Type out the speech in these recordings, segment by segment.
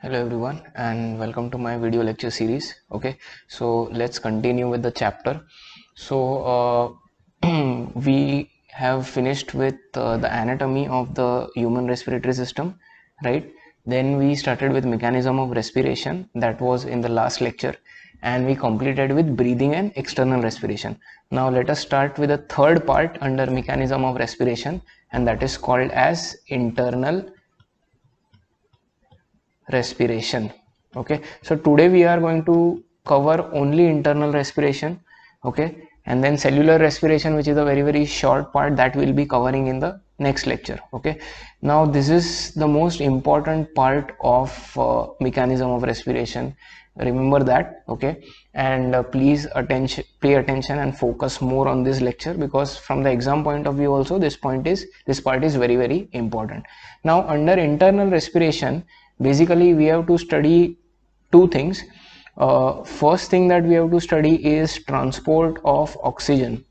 Hello everyone and welcome to my video lecture series. Okay, so let's continue with the chapter. We have finished with the anatomy of the human respiratory system, right? Then we started with mechanism of respiration, that was in the last lecture, and we completed with breathing and external respiration. Now let us start with the third part under mechanism of respiration, and that is called as internal respiration. Okay, so today we are going to cover only internal respiration. Okay, and then cellular respiration, which is a very short part, that we'll be covering in the next lecture. Okay, now this is the most important part of mechanism of respiration, remember that. Okay, and please pay attention and focus more on this lecture, because from the exam point of view also this part is very important. Now under internal respiration, basically we have to study two things. First thing that we have to study is transport of oxygen.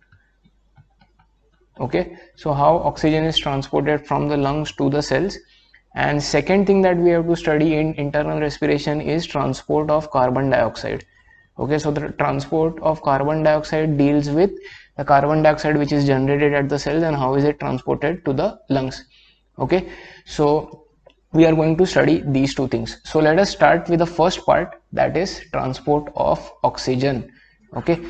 Okay, so how oxygen is transported from the lungs to the cells. And second thing that we have to study in internal respiration is transport of carbon dioxide. Okay, so the transport of carbon dioxide deals with the carbon dioxide which is generated at the cells and how is it transported to the lungs. Okay, so we are going to study these two things. So let us start with the first part, that is transport of oxygen. Okay,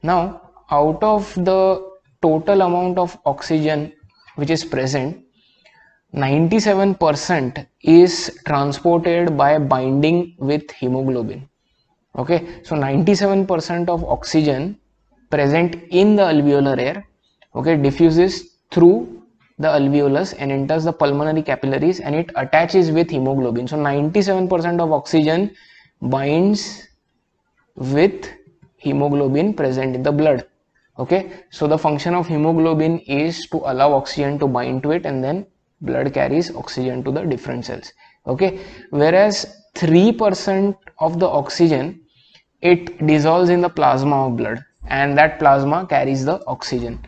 now out of the total amount of oxygen which is present, 97% is transported by binding with hemoglobin. Okay, so 97% of oxygen present in the alveolar air, okay, diffuses through the alveolus and enters the pulmonary capillaries and it attaches with hemoglobin. So 97% of oxygen binds with hemoglobin present in the blood. Okay, so the function of hemoglobin is to allow oxygen to bind to it, and then blood carries oxygen to the different cells. Okay, whereas 3% of the oxygen, it dissolves in the plasma of blood, and that plasma carries the oxygen.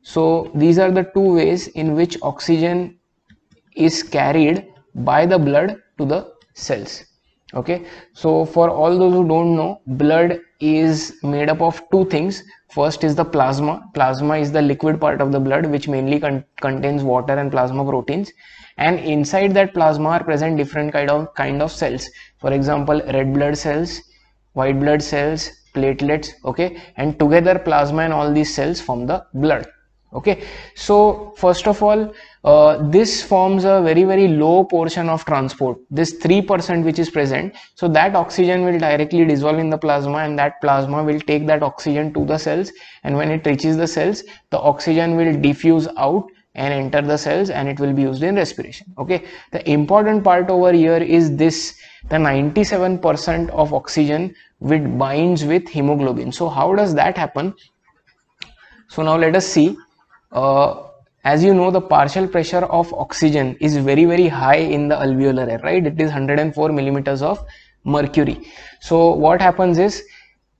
So these are the two ways in which oxygen is carried by the blood to the cells. Okay, so for all those who don't know, blood is made up of two things. First is the plasma. Plasma is the liquid part of the blood which mainly contains water and plasma proteins, and inside that plasma are present different kind of cells. For example, red blood cells, white blood cells, platelets. Okay, and together plasma and all these cells form the blood. Okay, so first of all, this forms a very low portion of transport, this 3% which is present. So that oxygen will directly dissolve in the plasma, and that plasma will take that oxygen to the cells, and when it reaches the cells, the oxygen will diffuse out and enter the cells, and it will be used in respiration. Okay, the important part over here is this, the 97% of oxygen which binds with hemoglobin. So how does that happen? So now let us see. As you know, the partial pressure of oxygen is very high in the alveolar air, right? It is 104 millimeters of mercury. So what happens is,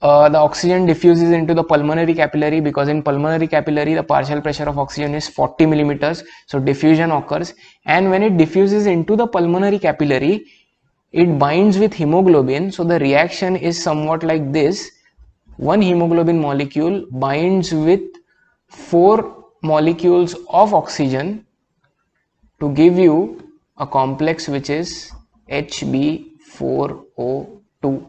the oxygen diffuses into the pulmonary capillary, because in pulmonary capillary the partial pressure of oxygen is 40 millimeters. So diffusion occurs, and when it diffuses into the pulmonary capillary, it binds with hemoglobin. So the reaction is somewhat like this: one hemoglobin molecule binds with 4 molecules of oxygen to give you a complex which is Hb4O2.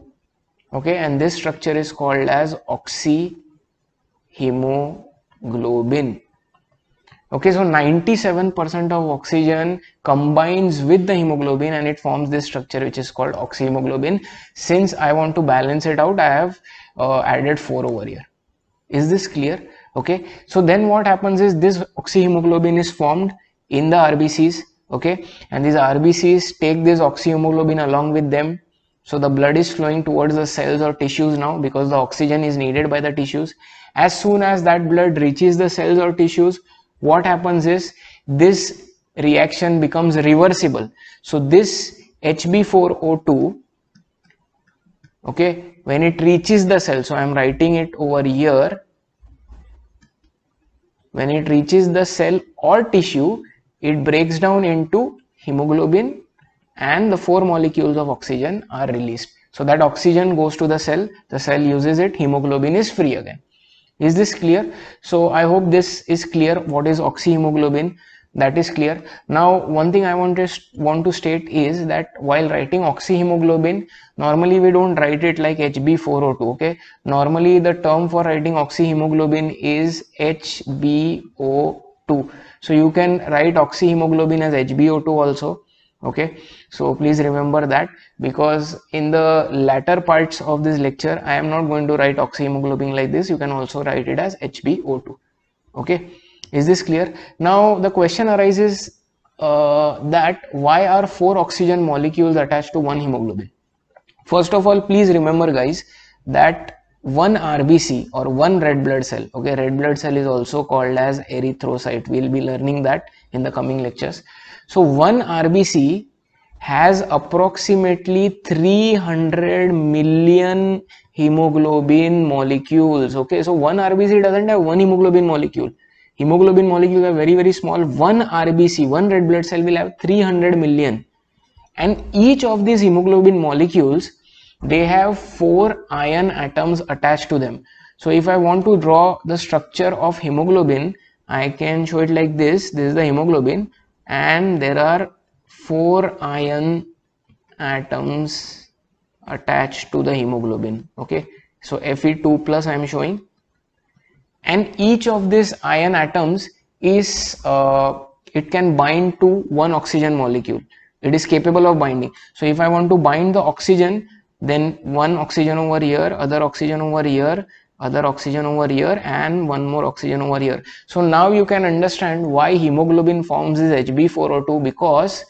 Okay, and this structure is called as oxyhemoglobin. Okay, so 97% of oxygen combines with the hemoglobin and it forms this structure which is called oxyhemoglobin. Since I want to balance it out, I have added 4 over here. Is this clear? Okay, so then what happens is, this oxyhemoglobin is formed in the RBCs. Okay, and these RBCs take this oxyhemoglobin along with them. So the blood is flowing towards the cells or tissues now, because the oxygen is needed by the tissues. As soon as that blood reaches the cells or tissues, what happens is, this reaction becomes reversible. So this Hb4O2, okay, when it reaches the cell, so I am writing it over here, when it reaches the cell or tissue, it breaks down into hemoglobin and the 4 molecules of oxygen are released. So that oxygen goes to the cell uses it, hemoglobin is free again. Is this clear? So I hope this is clear. What is oxyhemoglobin? That is clear. Now one thing I want to state is that while writing oxyhemoglobin, normally we don't write it like HbO2. Okay, normally the term for writing oxyhemoglobin is HbO2. So you can write oxyhemoglobin as HbO2 also. Okay, so please remember that, because in the latter parts of this lecture I am not going to write oxyhemoglobin like this. You can also write it as HbO2. Okay, is this clear? Now the question arises that why are 4 oxygen molecules attached to one hemoglobin? First of all, please remember guys that one RBC or one red blood cell, okay, red blood cell is also called as erythrocyte. We will be learning that in the coming lectures. So one RBC has approximately 300 million hemoglobin molecules. Okay, so one RBC doesn't have one hemoglobin molecule. Hemoglobin molecules are very, very small. One RBC, one red blood cell will have 300 million. And each of these hemoglobin molecules, they have 4 iron atoms attached to them. So if I want to draw the structure of hemoglobin, I can show it like this. This is the hemoglobin, and there are 4 iron atoms attached to the hemoglobin. Okay, so Fe2 plus I am showing, and each of these iron atoms is it can bind to one oxygen molecule. It is capable of binding. So if I want to bind the oxygen, then one oxygen over here, other oxygen over here, other oxygen over here, and one more oxygen over here. So now you can understand why hemoglobin forms is Hb4O2, because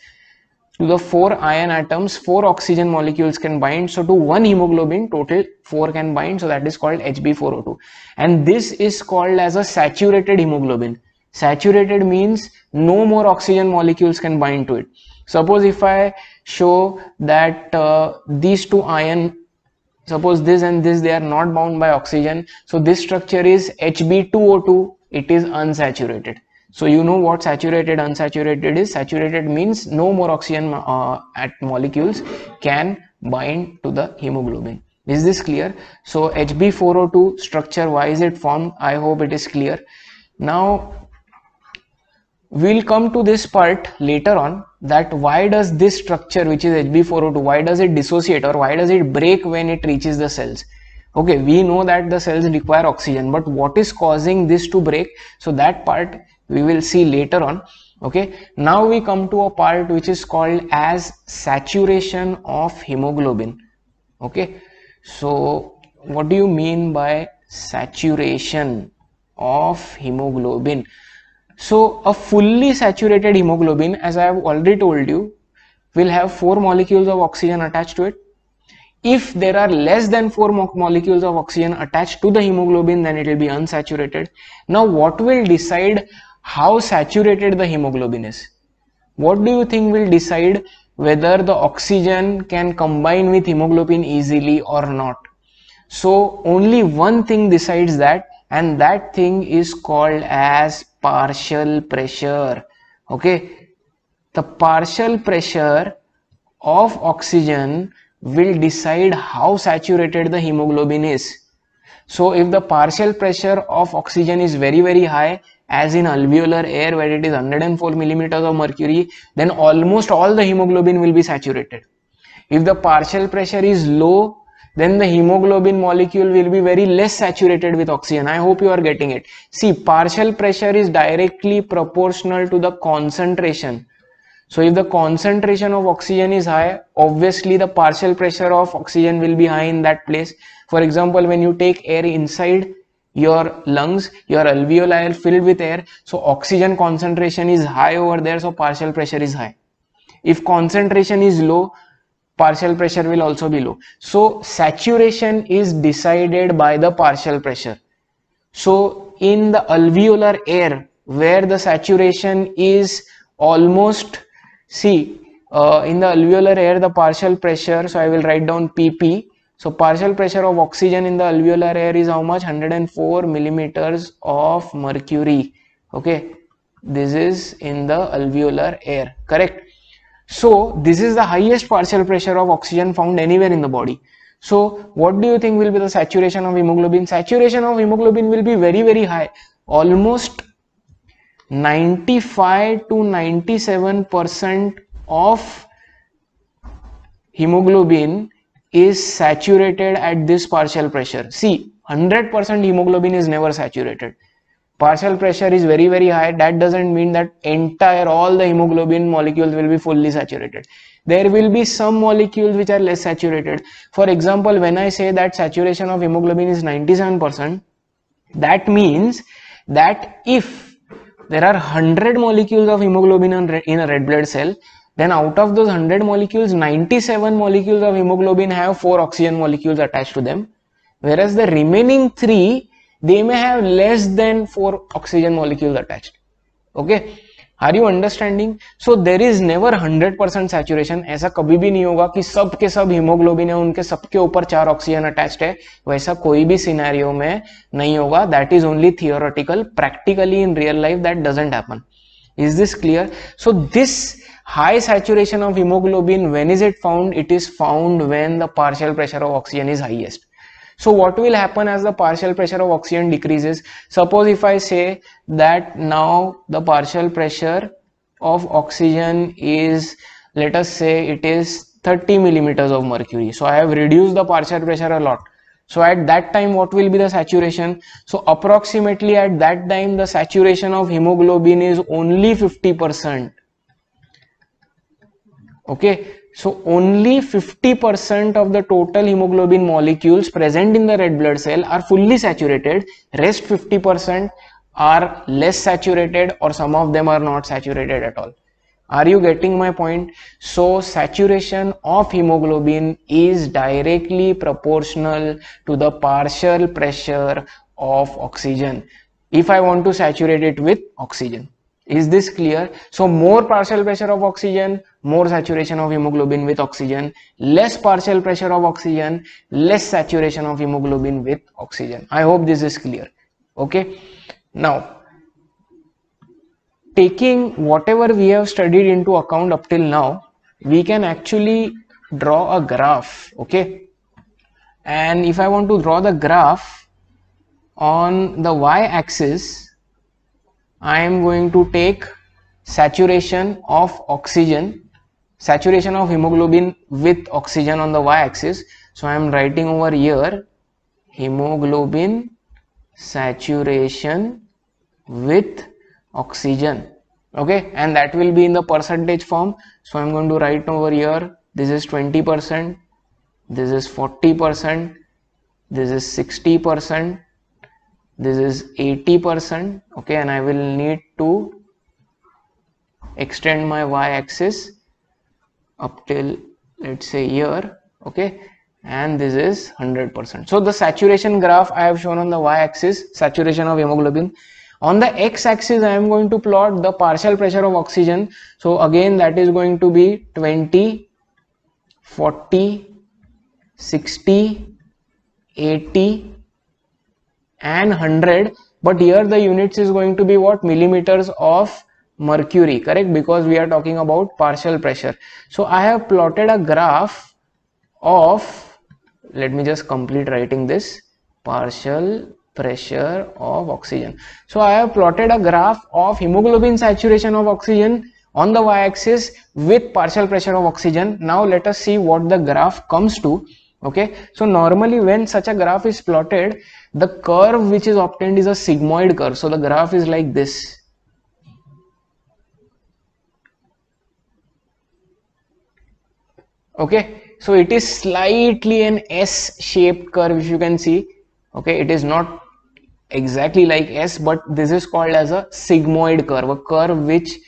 to the 4 iron atoms 4 oxygen molecules can bind. So to one hemoglobin total 4 can bind, so that is called Hb4O2, and this is called as a saturated hemoglobin. Saturated means no more oxygen molecules can bind to it. Suppose if I show that these 2 iron, suppose this and this, they are not bound by oxygen, so this structure is Hb2O2, it is unsaturated. So you know what saturated, unsaturated is. Saturated means no more oxygen molecules can bind to the hemoglobin. Is this clear? So Hb4O2 structure, why is it formed? I hope it is clear. Now we'll come to this part later on, that why does this structure, which is Hb4O2, why does it dissociate or why does it break when it reaches the cells? Okay, we know that the cells require oxygen, but what is causing this to break? So that part we will see later on. Okay, now we come to a part which is called as saturation of hemoglobin. Okay, so what do you mean by saturation of hemoglobin? So a fully saturated hemoglobin, as I have already told you, will have 4 molecules of oxygen attached to it. If there are less than 4 molecules of oxygen attached to the hemoglobin, then it will be unsaturated. Now what will decide how saturated the hemoglobin is? What do you think will decide whether the oxygen can combine with hemoglobin easily or not? So only one thing decides that, and that thing is called as partial pressure. Okay, the partial pressure of oxygen will decide how saturated the hemoglobin is. So if the partial pressure of oxygen is very, very high, as in alveolar air where it is 104 millimeters of mercury, then almost all the hemoglobin will be saturated. If the partial pressure is low, then the hemoglobin molecule will be very less saturated with oxygen. I hope you are getting it. See, partial pressure is directly proportional to the concentration. So if the concentration of oxygen is high, obviously the partial pressure of oxygen will be high in that place. For example, when you take air inside your lungs, your alveoli are filled with air, so oxygen concentration is high over there, so partial pressure is high. If concentration is low, partial pressure will also be low. So saturation is decided by the partial pressure. So in the alveolar air where the saturation is almost, see, in the alveolar air the partial pressure, so I will write down PP. So partial pressure of oxygen in the alveolar air is how much? 104 millimeters of mercury. Okay, this is in the alveolar air, correct? So this is the highest partial pressure of oxygen found anywhere in the body. So what do you think will be the saturation of hemoglobin? Saturation of hemoglobin will be very, very high, almost 95 to 97% of hemoglobin is saturated at this partial pressure. See, 100% hemoglobin is never saturated. Partial pressure is very, very high. That doesn't mean that all the hemoglobin molecules will be fully saturated. There will be some molecules which are less saturated. For example, when I say that saturation of hemoglobin is 97%, that means that if there are 100 molecules of hemoglobin in a red blood cell, then out of those 100 molecules, 97 molecules of hemoglobin have 4 oxygen molecules attached to them, whereas the remaining 3, they may have less than 4 oxygen molecules attached. Okay, are you understanding? So there is never 100% saturation. ऐसा कभी भी नहीं होगा कि सब के सब haemoglobin है, उनके सबके ऊपर 4 ऑक्सीजन अटैच्ड है, वैसा कोई भी सिनेरियो में नहीं होगा. That is only theoretical. Practically in real life that doesn't happen. Is this clear? So this high saturation of hemoglobin, when is it found? It is found when the partial pressure of oxygen is highest. So what will happen as the partial pressure of oxygen decreases? Suppose if I say that now the partial pressure of oxygen is, let us say it is 30 millimeters of mercury. So I have reduced the partial pressure a lot. So at that time, what will be the saturation? So approximately at that time, the saturation of hemoglobin is only 50%. Okay. So only 50% of the total hemoglobin molecules present in the red blood cell are fully saturated. Rest 50% are less saturated, or some of them are not saturated at all. Are you getting my point? So saturation of hemoglobin is directly proportional to the partial pressure of oxygen, if I want to saturate it with oxygen. Is this clear? So more partial pressure of oxygen, more saturation of hemoglobin with oxygen. Less partial pressure of oxygen, less saturation of hemoglobin with oxygen. I hope this is clear. Okay. Now, taking whatever we have studied into account up till now, we can actually draw a graph. Okay. And if I want to draw the graph on the y-axis, I am going to take saturation of oxygen, saturation of hemoglobin with oxygen on the y-axis. So I am writing over here hemoglobin saturation with oxygen. Okay, and that will be in the percentage form. So I am going to write over here, this is 20%, this is 40%, this is 60%. This is 80%. Okay, and I will need to extend my y-axis up till, let's say, here. Okay, and this is 100%. So the saturation graph I have shown on the y-axis, saturation of hemoglobin. On the x-axis I am going to plot the partial pressure of oxygen. So again that is going to be 20, 40, 60, 80 and 100, but here the units is going to be what? Millimeters of mercury, correct? Because we are talking about partial pressure. So I have plotted a graph of, let me just complete writing this, partial pressure of oxygen. So I have plotted a graph of hemoglobin saturation of oxygen on the y-axis with partial pressure of oxygen. Now let us see what the graph comes to. Okay, so normally when such a graph is plotted, the curve which is obtained is a sigmoid curve. So the graph is like this. Okay, so it is slightly an S-shaped curve, if you can see. Okay, it is not exactly like S, but this is called as a sigmoid curve, a curve which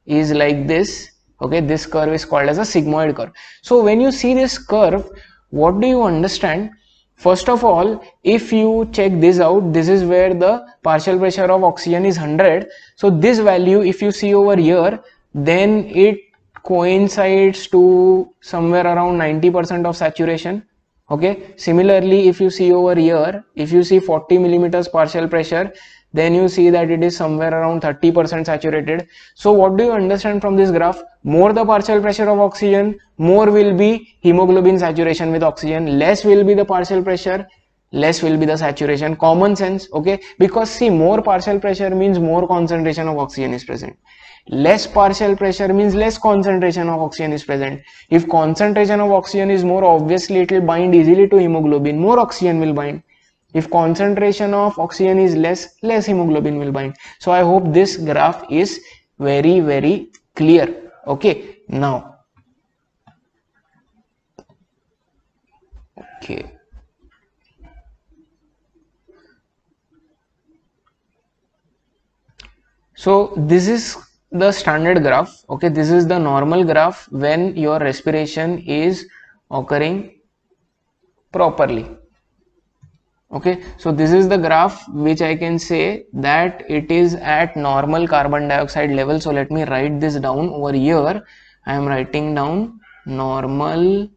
is like this. Okay, this curve is called as a sigmoid curve. So when you see this curve, what do you understand? First of all, if you check this out, this is where the partial pressure of oxygen is 100. So this value, if you see over here, then it coincides to somewhere around 90% of saturation. Okay, similarly if you see over here, if you see 40 millimeters partial pressure, then you see that it is somewhere around 30% saturated. So what do you understand from this graph? More the partial pressure of oxygen, more will be hemoglobin saturation with oxygen, less will be the partial pressure, less will be the saturation. Common sense, okay? Because see, more partial pressure means more concentration of oxygen is present. Less partial pressure means less concentration of oxygen is present. If concentration of oxygen is more, obviously it will bind easily to hemoglobin, more oxygen will bind. If concentration of oxygen is less, less hemoglobin will bind. So I hope this graph is very clear. Okay, now, okay. So this is the standard graph. Okay, this is the normal graph when your respiration is occurring properly. Okay, so this is the graph which I can say that it is at normal carbon dioxide level. So let me write this down over here. I am writing down normal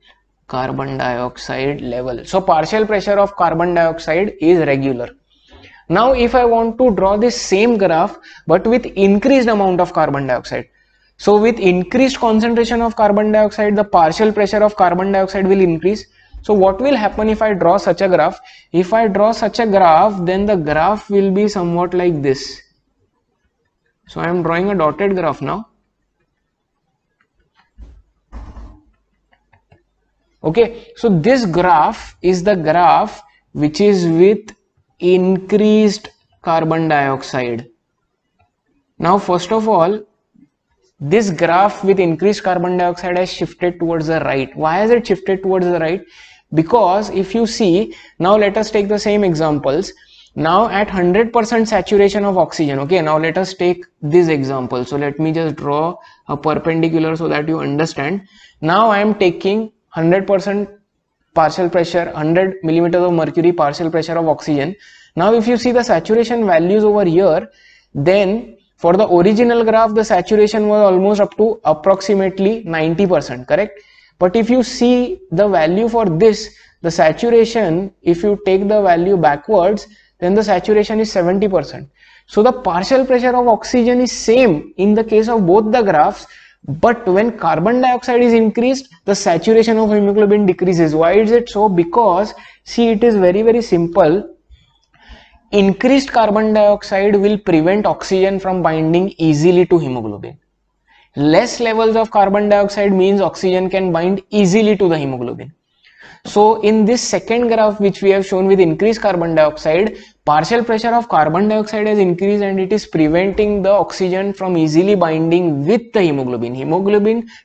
carbon dioxide level. So partial pressure of carbon dioxide is regular. Now if I want to draw this same graph but with increased amount of carbon dioxide, so with increased concentration of carbon dioxide, the partial pressure of carbon dioxide will increase. So what will happen if I draw such a graph? If I draw such a graph, then the graph will be somewhat like this. So I am drawing a dotted graph now. Okay, so this graph is the graph which is with increased carbon dioxide. Now first of all, this graph with increased carbon dioxide has shifted towards the right. Why has it shifted towards the right? Because if you see, now let us take the same examples. Now at 100% saturation of oxygen, okay, now let us take this example. So let me just draw a perpendicular so that you understand. Now I am taking 100% partial pressure, 100 millimeters of mercury partial pressure of oxygen. Now if you see the saturation values over here, then for the original graph, the saturation was almost up to approximately 90%, correct? But if you see the value for this, the saturation, if you take the value backwards, then the saturation is 70%. So the partial pressure of oxygen is same in the case of both the graphs, but when carbon dioxide is increased, the saturation of hemoglobin decreases. Why is it so? Because see, it is very simple. Increased carbon dioxide will prevent oxygen from binding easily to hemoglobin. Less levels of carbon dioxide means oxygen can bind easily to the hemoglobin. So in this second graph which we have shown with increased carbon dioxide, partial pressure of carbon dioxide has increased and it is preventing the oxygen from easily binding with the hemoglobin.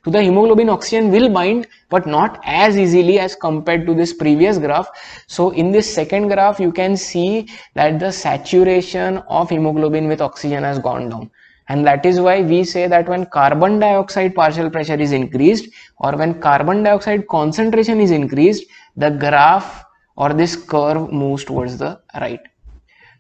To the hemoglobin oxygen will bind, but not as easily as compared to this previous graph. So in this second graph you can see that the saturation of hemoglobin with oxygen has gone down. And that is why we say that when carbon dioxide partial pressure is increased or when carbon dioxide concentration is increased, the graph or this curve moves towards the right.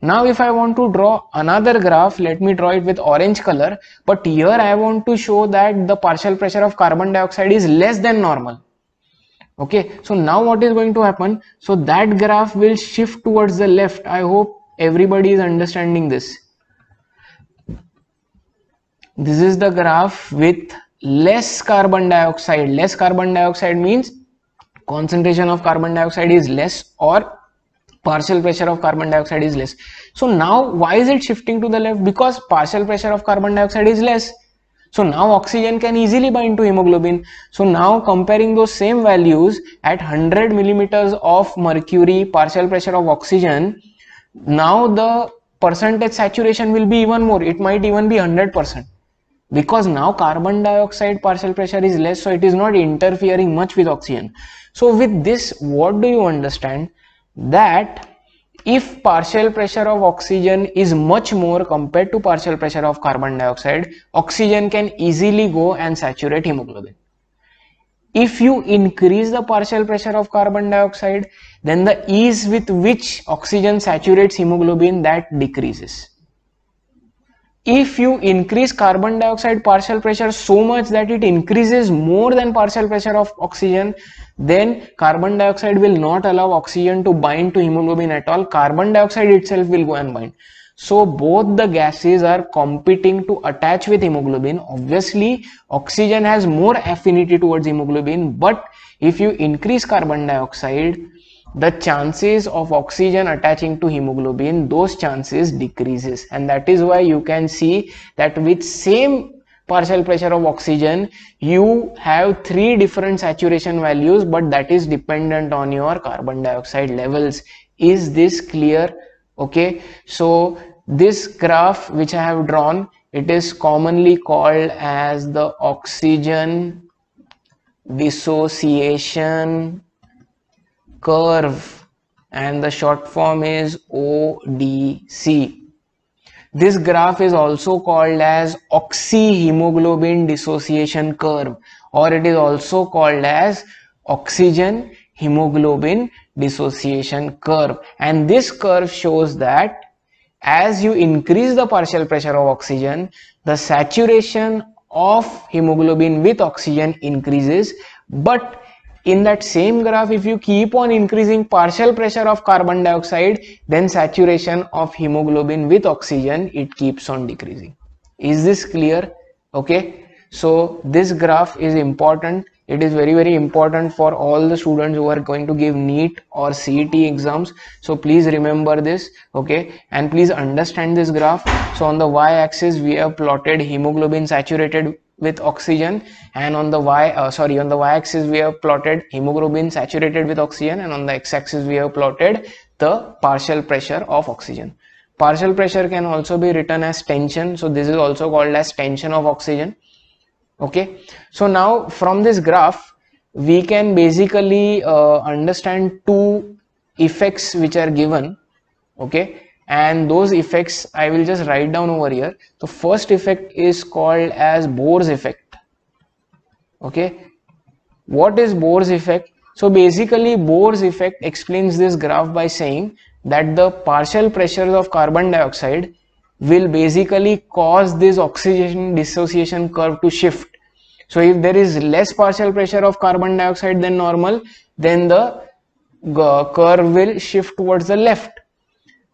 Now if I want to draw another graph, let me draw it with orange color, but here I want to show that the partial pressure of carbon dioxide is less than normal. Okay, so now what is going to happen? So that graph will shift towards the left. I hope everybody is understanding this. This is the graph with less carbon dioxide. Less carbon dioxide means concentration of carbon dioxide is less or partial pressure of carbon dioxide is less. So now why is it shifting to the left? Because partial pressure of carbon dioxide is less. So now oxygen can easily bind to hemoglobin. So now comparing those same values at 100 millimeters of mercury partial pressure of oxygen, now the percentage saturation will be even more. It might even be 100%. Because now carbon dioxide partial pressure is less, so it is not interfering much with oxygen. So with this, what do you understand? That if partial pressure of oxygen is much more compared to partial pressure of carbon dioxide, oxygen can easily go and saturate hemoglobin. If you increase the partial pressure of carbon dioxide, then the ease with which oxygen saturates hemoglobin, that decreases. If you increase carbon dioxide partial pressure so much that it increases more than partial pressure of oxygen, then carbon dioxide will not allow oxygen to bind to hemoglobin at all. Carbon dioxide itself will go and bind. So both the gases are competing to attach with hemoglobin. Obviously, oxygen has more affinity towards hemoglobin, but if you increase carbon dioxide, the chances of oxygen attaching to hemoglobin, those chances decreases, and that is why you can see that with same partial pressure of oxygen, you have three different saturation values, but that is dependent on your carbon dioxide levels. Is this clear? Okay, so this graph which I have drawn, it is commonly called as the oxygen dissociation curve, and the short form is ODC. This graph is also called as oxyhemoglobin dissociation curve, or it is also called as oxygen hemoglobin dissociation curve. And this curve shows that as you increase the partial pressure of oxygen, the saturation of hemoglobin with oxygen increases, but in that same graph, if you keep on increasing partial pressure of carbon dioxide, then saturation of hemoglobin with oxygen, it keeps on decreasing. Is this clear? Okay, so this graph is important. It is very important for all the students who are going to give NEET or CET exams. So please remember this, okay, and please understand this graph. So on the y-axis we have plotted hemoglobin saturated with oxygen, and on the y-axis we have plotted hemoglobin saturated with oxygen, and on the x-axis we have plotted the partial pressure of oxygen. Partial pressure can also be written as tension, so this is also called as tension of oxygen. Okay, so now from this graph we can basically understand two effects which are given, okay, and those effects I will just write down over here. The first effect is called as Bohr's effect. Okay, what is Bohr's effect? So basically Bohr's effect explains this graph by saying that the partial pressures of carbon dioxide will basically cause this oxygen dissociation curve to shift. So if there is less partial pressure of carbon dioxide than normal, then the curve will shift towards the left,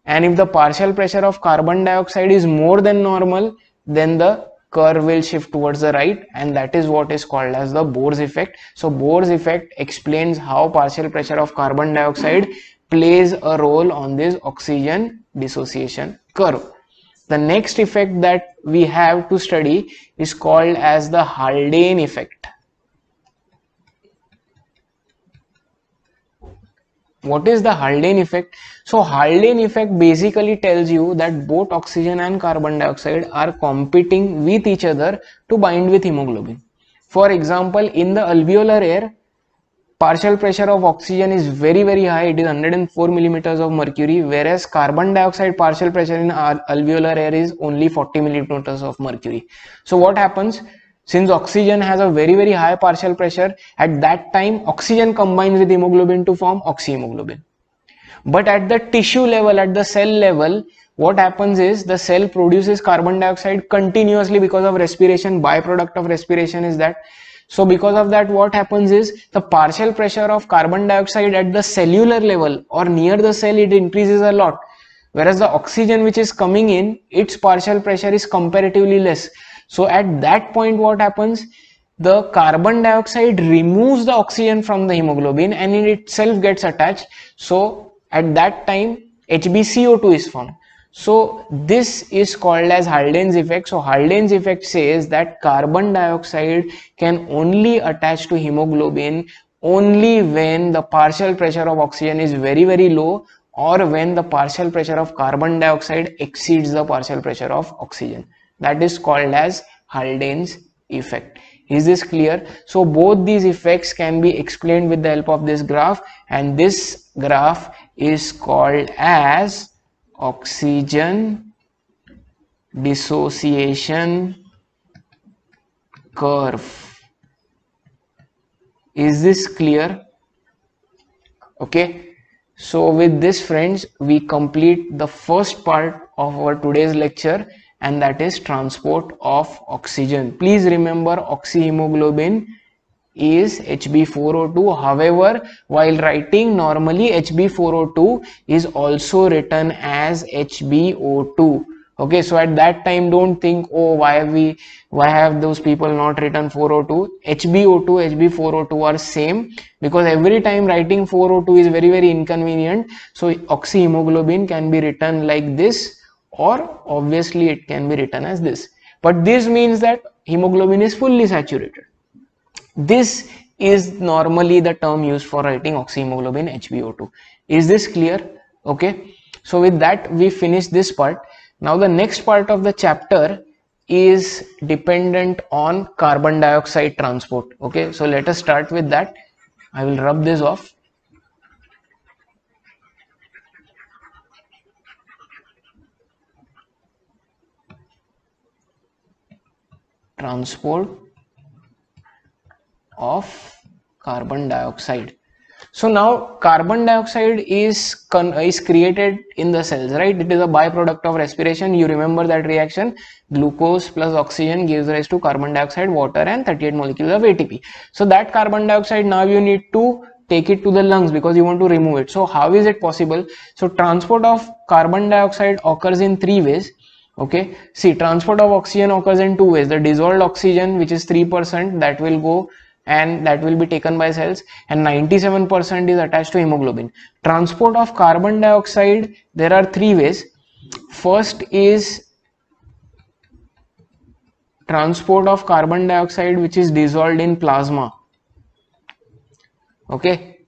and if the partial pressure of carbon dioxide is more than normal, then the curve will shift towards the right, and that is what is called as the Bohr's effect. So Bohr's effect explains how partial pressure of carbon dioxide plays a role on this oxygen dissociation curve. The next effect that we have to study is called as the Haldane effect. What is the Haldane effect? So Haldane effect basically tells you that both oxygen and carbon dioxide are competing with each other to bind with hemoglobin. For example, in the alveolar air, partial pressure of oxygen is very high, it is 104 millimeters of mercury, whereas carbon dioxide partial pressure in alveolar air is only 40 millimeters of mercury. So what happens? Since oxygen has a very high partial pressure, at that time oxygen combines with hemoglobin to form oxyhemoglobin. But at the tissue level, at the cell level, what happens is the cell produces carbon dioxide continuously because of respiration. Byproduct of respiration is that. So because of that, what happens is the partial pressure of carbon dioxide at the cellular level or near the cell, it increases a lot, whereas the oxygen which is coming in, its partial pressure is comparatively less. So at that point, what happens? The carbon dioxide removes the oxygen from the hemoglobin and it itself gets attached. So at that time HbCO2 is formed. So this is called as Haldane's effect. So Haldane's effect says that carbon dioxide can only attach to hemoglobin only when the partial pressure of oxygen is very low, or when the partial pressure of carbon dioxide exceeds the partial pressure of oxygen. That is called as Haldane's effect. Is this clear? So both these effects can be explained with the help of this graph, and this graph is called as oxygen dissociation curve. Is this clear? Okay, so with this, friends, we complete the first part of our today's lecture, and that is transport of oxygen. Please remember, oxyhemoglobin is Hb4O2. However, while writing normally Hb4O2 is also written as HbO2. Okay, so at that time don't think, oh, why have those people not written 4O2. HbO2, Hb4O2 are same, because every time writing 4O2 is very very inconvenient. So oxyhemoglobin can be written like this, or obviously it can be written as this, but this means that hemoglobin is fully saturated. This is normally the term used for writing oxyhemoglobin HbO2. Is this clear? Okay, so with that we finish this part. Now the next part of the chapter is dependent on carbon dioxide transport. Okay, so let us start with that. I will rub this off. Transport of carbon dioxide. So now carbon dioxide is created in the cells, right? It is a byproduct of respiration. You remember that reaction, glucose plus oxygen gives rise to carbon dioxide, water, and 38 molecules of ATP. So that carbon dioxide, now you need to take it to the lungs because you want to remove it. So how is it possible? So transport of carbon dioxide occurs in three ways. Okay, see, transport of oxygen occurs in two ways. The dissolved oxygen, which is 3%, that will go and that will be taken by cells, and 97% is attached to hemoglobin. Transport of carbon dioxide, there are three ways. First is transport of carbon dioxide which is dissolved in plasma. Okay.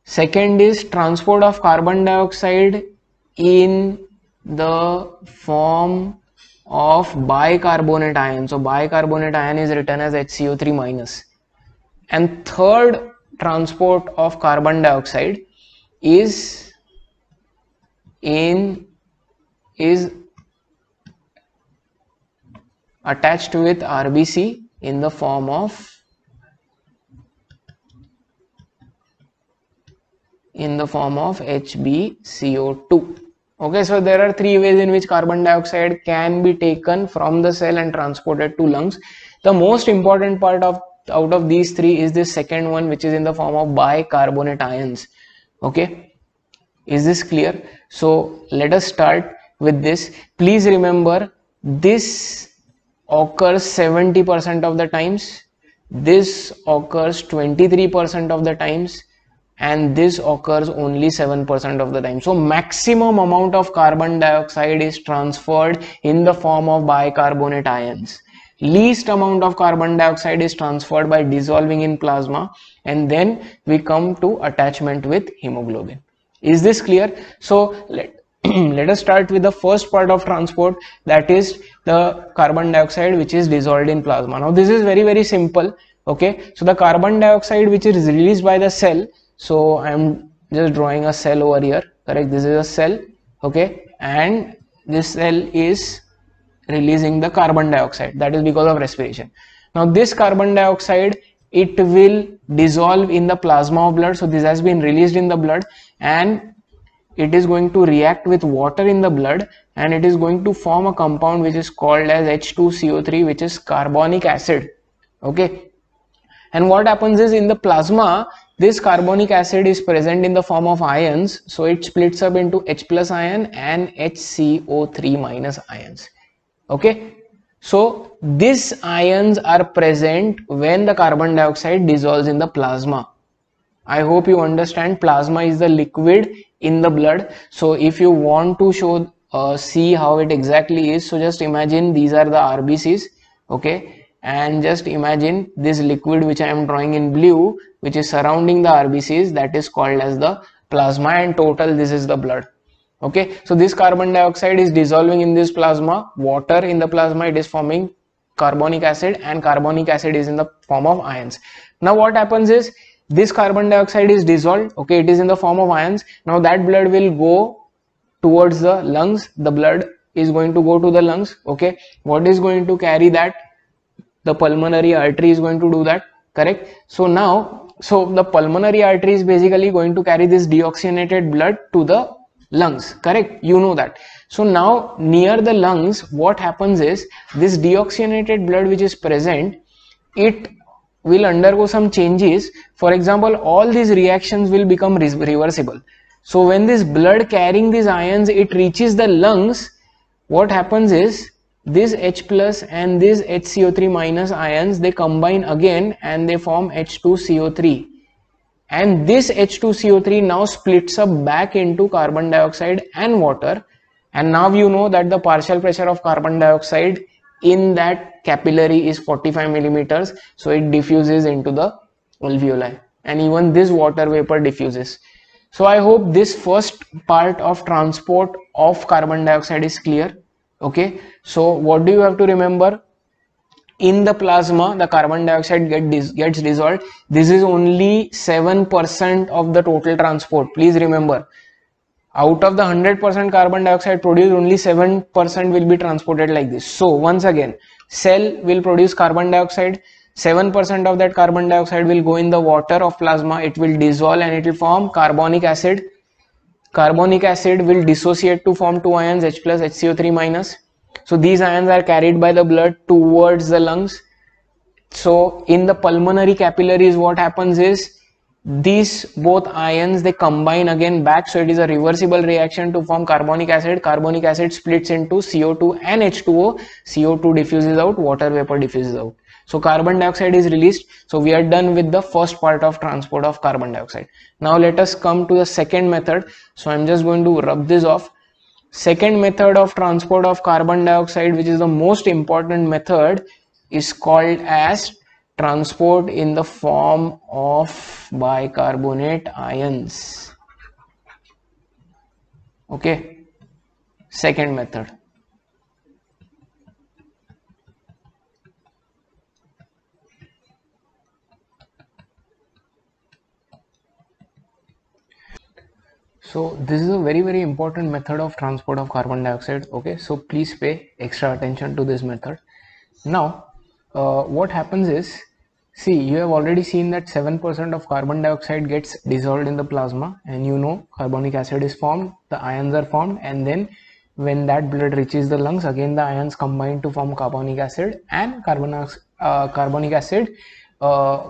Second is transport of carbon dioxide in the form of bicarbonate ion. So bicarbonate ion is written as HCO3 minus. And third transport of carbon dioxide is attached with RBC in the form of HbCO2. Okay, so there are three ways in which carbon dioxide can be taken from the cell and transported to lungs. The most important part out of these three is this second one, which is in the form of bicarbonate ions. Okay, is this clear? So let us start with this. Please remember, this occurs 70% of the times, this occurs 23% of the times, and this occurs only 7% of the time. So maximum amount of carbon dioxide is transferred in the form of bicarbonate ions. Least amount of carbon dioxide is transferred by dissolving in plasma, and then we come to attachment with hemoglobin. Is this clear? So let us start with the first part of transport, that is the carbon dioxide which is dissolved in plasma. Now this is very very simple. Okay, so the carbon dioxide which is released by the cell, so I am just drawing a cell over here, correct? This is a cell, okay, and this cell is releasing the carbon dioxide, that is because of respiration. Now this carbon dioxide, it will dissolve in the plasma of blood. So this has been released in the blood, and it is going to react with water in the blood, and it is going to form a compound which is called as H2CO3, which is carbonic acid. Okay, and what happens is, in the plasma, this carbonic acid is present in the form of ions, so it splits up into H plus ion and HCO3 minus ions. Okay, so these ions are present when the carbon dioxide dissolves in the plasma. I hope you understand, plasma is the liquid in the blood. So if you want to see how it exactly is, so just imagine these are the RBCs, okay, and just imagine this liquid which I am drawing in blue, which is surrounding the RBCs, that is called as the plasma, and total this is the blood. Okay, so this carbon dioxide is dissolving in this plasma, water in the plasma, it is forming carbonic acid, and carbonic acid is in the form of ions. Now what happens is, this carbon dioxide is dissolved, okay, it is in the form of ions. Now that blood will go towards the lungs, the blood is going to go to the lungs. Okay, what is going to carry that? The pulmonary artery is going to do that, correct? So now, the pulmonary artery is basically going to carry this deoxygenated blood to the lungs, correct? You know that. So now near the lungs, what happens is, this deoxygenated blood which is present, it will undergo some changes. For example, all these reactions will become reversible. So when this blood carrying these ions, it reaches the lungs, what happens is this H plus and this HCO3 minus ions, they combine again and they form H2CO3. And this H2CO3 now splits up back into carbon dioxide and water. And now you know that the partial pressure of carbon dioxide in that capillary is 45 millimeters. So it diffuses into the alveoli, and even this water vapor diffuses. So I hope this first part of transport of carbon dioxide is clear. Okay, so what do you have to remember? In the plasma, the carbon dioxide gets dissolved. This is only 7% of the total transport. Please remember, out of the 100% carbon dioxide produced, only 7% will be transported like this. So once again, cell will produce carbon dioxide. 7% of that carbon dioxide will go in the water of plasma. It will dissolve and it will form carbonic acid. Carbonic acid will dissociate to form two ions, H plus, HCO3 minus. So these ions are carried by the blood towards the lungs. So in the pulmonary capillaries, what happens is these both ions, they combine again back. So it is a reversible reaction to form carbonic acid. Carbonic acid splits into CO2 and H2O. CO2 diffuses out, water vapor diffuses out. So carbon dioxide is released. So we are done with the first part of transport of carbon dioxide. Now let us come to the second method. So I'm just going to rub this off. Second method of transport of carbon dioxide, which is the most important method, is called as transport in the form of bicarbonate ions. Okay, second method. So this is a very important method of transport of carbon dioxide. Okay, so please pay extra attention to this method. Now what happens is, see, you have already seen that 7% of carbon dioxide gets dissolved in the plasma, and you know carbonic acid is formed, the ions are formed, and then when that blood reaches the lungs, again the ions combine to form carbonic acid, and carbonic acid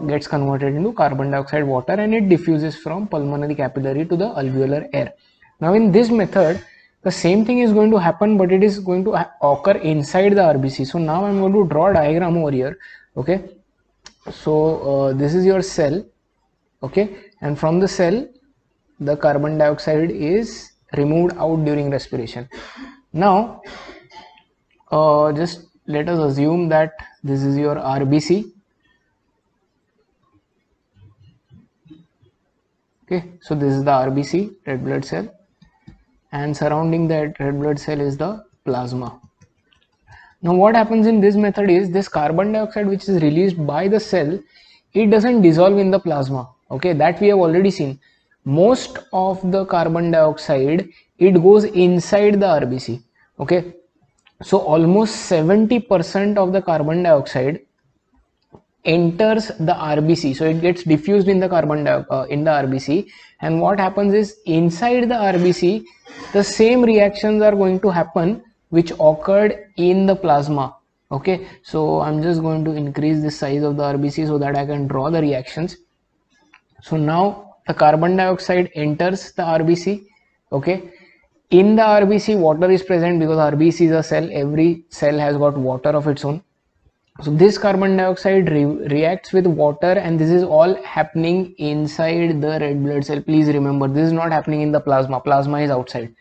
gets converted into carbon dioxide water, and it diffuses from pulmonary capillary to the alveolar air. Now in this method, the same thing is going to happen, but it is going to occur inside the RBC. So now I'm going to draw a diagram over here. Okay, so this is your cell. Okay, and from the cell, the carbon dioxide is removed out during respiration. Now just let us assume that this is your RBC. Okay, so this is the RBC, red blood cell, and surrounding that red blood cell is the plasma. Now what happens in this method is, this carbon dioxide which is released by the cell, it doesn't dissolve in the plasma. Okay, that we have already seen. Most of the carbon dioxide, it goes inside the RBC. Okay, so almost 70% of the carbon dioxide enters the RBC. So it gets diffused in the in the RBC, and what happens is, inside the RBC, the same reactions are going to happen which occurred in the plasma. Okay, so I'm just going to increase the size of the RBC so that I can draw the reactions. So now the carbon dioxide enters the RBC. Okay, in the RBC, water is present because RBC is a cell. Every cell has got water of its own. So this carbon dioxide reacts with water, and this is all happening inside the red blood cell. Please remember, this is not happening in the plasma. Plasma is outside.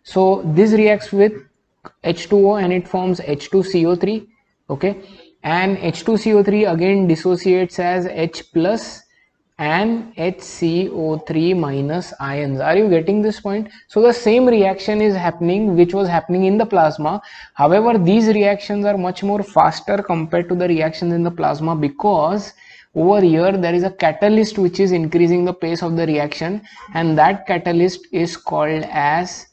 So this reacts with H2O and it forms H2CO3. Okay, and H2CO3 again dissociates as H plus and HCO3 minus ions. Are you getting this point? So the same reaction is happening which was happening in the plasma. However, these reactions are much more faster compared to the reactions in the plasma, because over here there is a catalyst which is increasing the pace of the reaction, and that catalyst is called as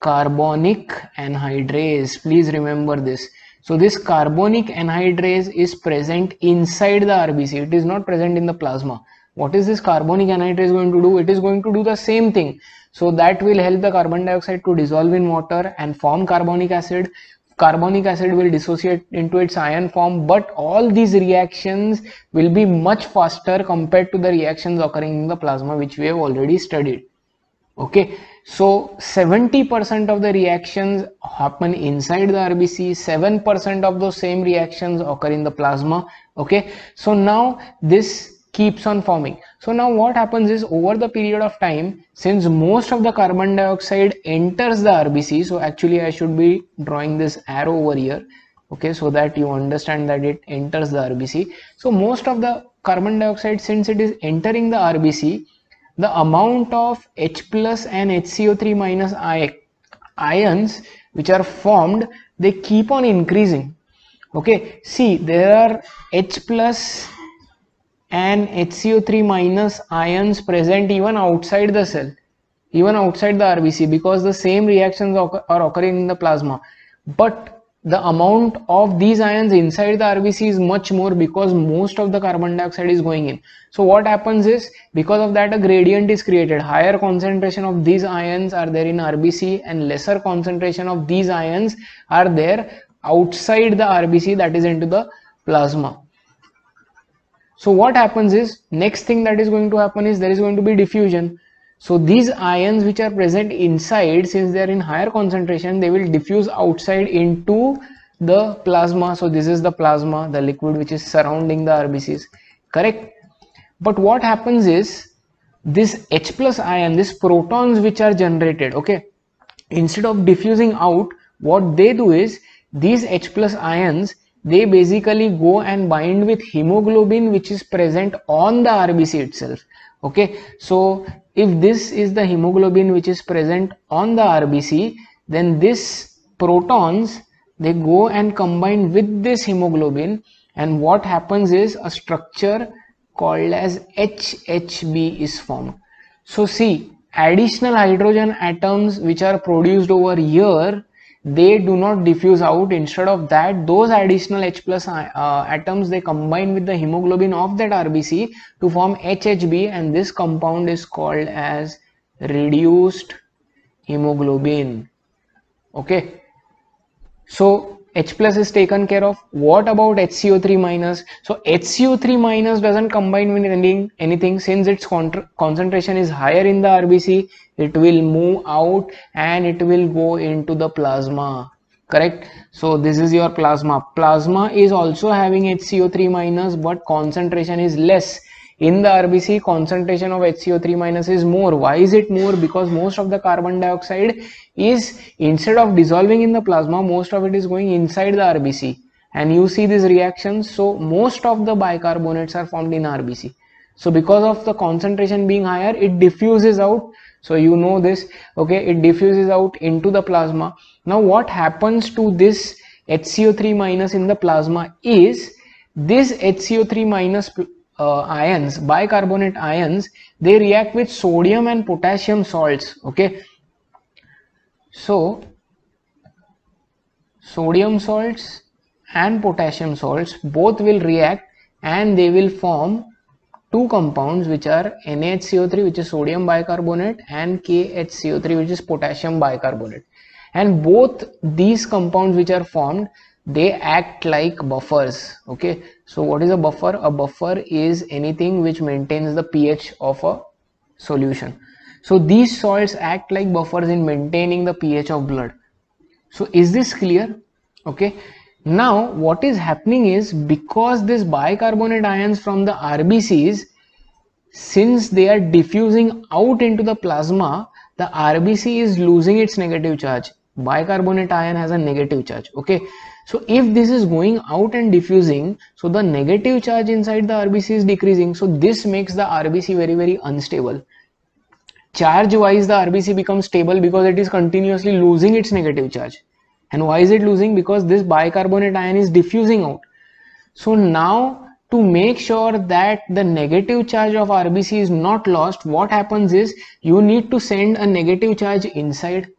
carbonic anhydrase. Please remember this. So this carbonic anhydrase is present inside the RBC. It is not present in the plasma. What is this carbonic anhydrase going to do? It is going to do the same thing. So that will help the carbon dioxide to dissolve in water and form carbonic acid. carbonic acid will dissociate into its ion form, but all these reactions will be much faster compared to the reactions occurring in the plasma, which we have already studied. Okay, so 70% of the reactions happen inside the RBC, 7% of those same reactions occur in the plasma. Okay, so now this keeps on forming. So now what happens is, over the period of time, since most of the carbon dioxide enters the RBC, so actually I should be drawing this arrow over here, okay, so that you understand that it enters the RBC. So most of the carbon dioxide, since it is entering the RBC, the amount of H plus and HCO3 minus ions which are formed, they keep on increasing. Okay, see, there are H plus and HCO3 minus ions present even outside the cell, even outside the RBC, because the same reactions are occurring in the plasma, but the amount of these ions inside the RBC is much more, because most of the carbon dioxide is going in. So what happens is, because of that, a gradient is created. Higher concentration of these ions are there in RBC and lesser concentration of these ions are there outside the RBC, that is into the plasma. So what happens is, next thing that is going to happen is, there is going to be diffusion. So these ions which are present inside, since they are in higher concentration, they will diffuse outside into the plasma. So this is the plasma, the liquid which is surrounding the RBCs, correct? But what happens is, this H plus ion, these protons which are generated, okay, instead of diffusing out, what they do is, these H plus ions, they basically go and bind with hemoglobin which is present on the RBC itself. Okay, so if this is the hemoglobin which is present on the RBC, then this protons, they go and combine with this hemoglobin, and what happens is, a structure called as HHB is formed. So see, additional hydrogen atoms which are produced over here, they do not diffuse out. Instead of that, those additional H plus atoms, they combine with the hemoglobin of that RBC to form HHB, and this compound is called as reduced hemoglobin. Okay, so H plus is taken care of. What about HCO3 minus? So HCO3 minus doesn't combine with anything, since its concentration is higher in the RBC. It will move out and it will go into the plasma, correct? So this is your plasma. Plasma is also having HCO3 minus, but concentration is less. In the RBC, concentration of HCO3 minus is more. Why is it more? Because most of the carbon dioxide is, instead of dissolving in the plasma, most of it is going inside the RBC, and you see these reactions. So most of the bicarbonates are formed in RBC. So because of the concentration being higher, it diffuses out. So you know this, okay, it diffuses out into the plasma. Now what happens to this HCO3 minus in the plasma is, this HCO3 minus ions, bicarbonate ions, they react with sodium and potassium salts. Okay, so sodium salts and potassium salts both will react, and they will form two compounds which are NaHCO3, which is sodium bicarbonate, and KHCO3, which is potassium bicarbonate. And both these compounds which are formed, they act like buffers. Okay, so what is a buffer? A buffer is anything which maintains the pH of a solution. So these salts act like buffers in maintaining the pH of blood. So is this clear? Okay, now what is happening is, because this bicarbonate ions from the RBCs, since they are diffusing out into the plasma, the RBC is losing its negative charge. Bicarbonate ion has a negative charge. Okay, so if this is going out and diffusing, so the negative charge inside the RBC is decreasing. So this makes the RBC very, very unstable. Charge wise, the RBC becomes stable because it is continuously losing its negative charge. And why is it losing? Because this bicarbonate ion is diffusing out. So now, to make sure that the negative charge of RBC is not lost, what happens is, you need to send a negative charge inside.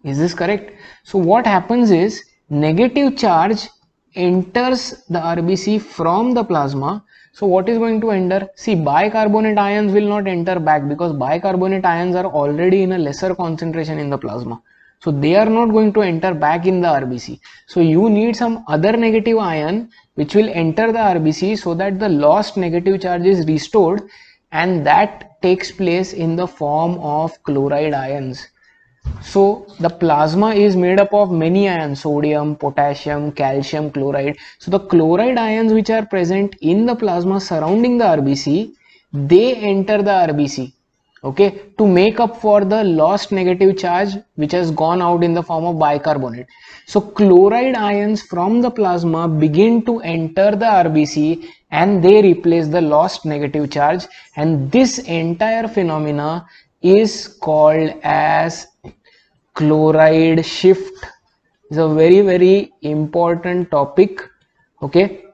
Is this correct? So what happens is, negative charge enters the RBC from the plasma. So what is going to enter? See, bicarbonate ions will not enter back, because bicarbonate ions are already in a lesser concentration in the plasma. So they are not going to enter back in the RBC. So you need some other negative ion which will enter the RBC so that the lost negative charge is restored, and that takes place in the form of chloride ions. So the plasma is made up of many ions: sodium, potassium, calcium, chloride. So the chloride ions which are present in the plasma surrounding the RBC, they enter the RBC, okay, to make up for the lost negative charge which has gone out in the form of bicarbonate. So chloride ions from the plasma begin to enter the RBC and they replace the lost negative charge, and this entire phenomena is called as chloride shift. Is a very important topic, okay.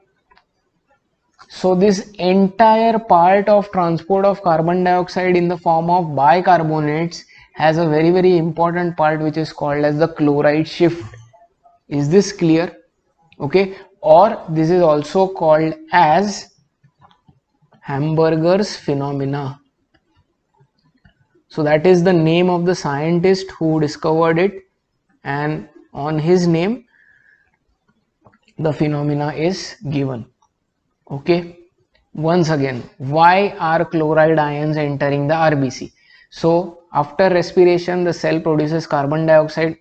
So this entire part of transport of carbon dioxide in the form of bicarbonates has a very important part which is called as the chloride shift. Is this clear? Okay, or this is also called as Hamburger's phenomena. So that is the name of the scientist who discovered it, and on his name the phenomena is given. Okay, once again, why are chloride ions entering the RBC? So after respiration the cell produces carbon dioxide.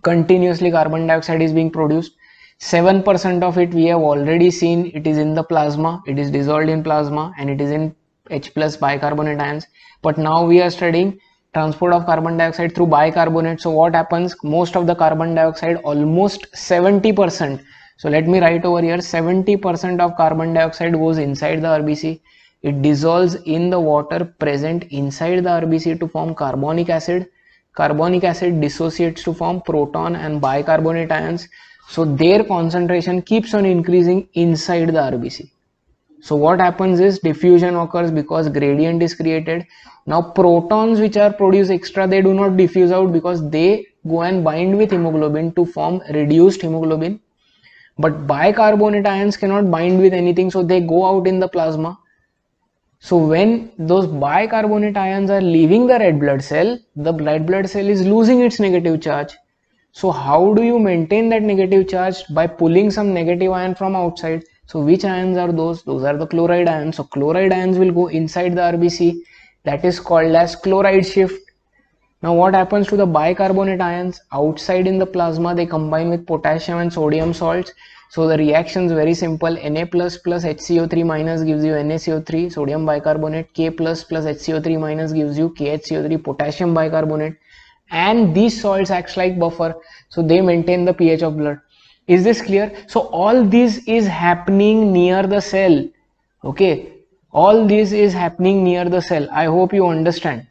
Continuously carbon dioxide is being produced. 7% of it we have already seen, it is in the plasma, it is dissolved in plasma and it is in H plus bicarbonate ions. But now we are studying transport of carbon dioxide through bicarbonate. So what happens? Most of the carbon dioxide, almost 70%. So let me write over here, 70% of carbon dioxide goes inside the RBC. It dissolves in the water present inside the RBC to form carbonic acid. Carbonic acid dissociates to form proton and bicarbonate ions. So their concentration keeps on increasing inside the RBC. So what happens is diffusion occurs because gradient is created. Now protons which are produced extra, they do not diffuse out because they go and bind with hemoglobin to form reduced hemoglobin. But bicarbonate ions cannot bind with anything, so they go out in the plasma. So when those bicarbonate ions are leaving the red blood cell, the red blood cell is losing its negative charge. So how do you maintain that negative charge? By pulling some negative ion from outside. So which ions are those? Those are the chloride ions. So chloride ions will go inside the RBC. That is called as chloride shift. Now what happens to the bicarbonate ions? Outside in the plasma they combine with potassium and sodium salts. So the reaction is very simple. Na plus plus HCO3 minus gives you NaCO3, sodium bicarbonate. K plus plus HCO3 minus gives you KHCO3, potassium bicarbonate. And these salts acts like buffer, so they maintain the pH of blood. Is this clear? So all this is happening near the cell, okay, all this is happening near the cell. I hope you understand.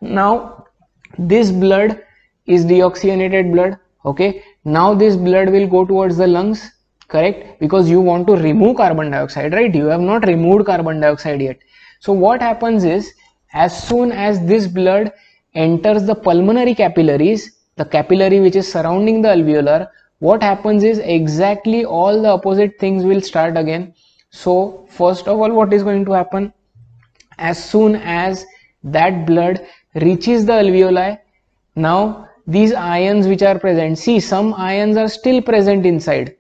Now this blood is deoxygenated blood, okay. Now this blood will go towards the lungs, correct, because you want to remove carbon dioxide, right? You have not removed carbon dioxide yet. So what happens is, as soon as this blood enters the pulmonary capillaries, the capillary which is surrounding the alveolar, what happens is exactly all the opposite things will start again. So first of all, what is going to happen? As soon as that blood reaches the alveoli, now these ions which are present, see, some ions are still present inside.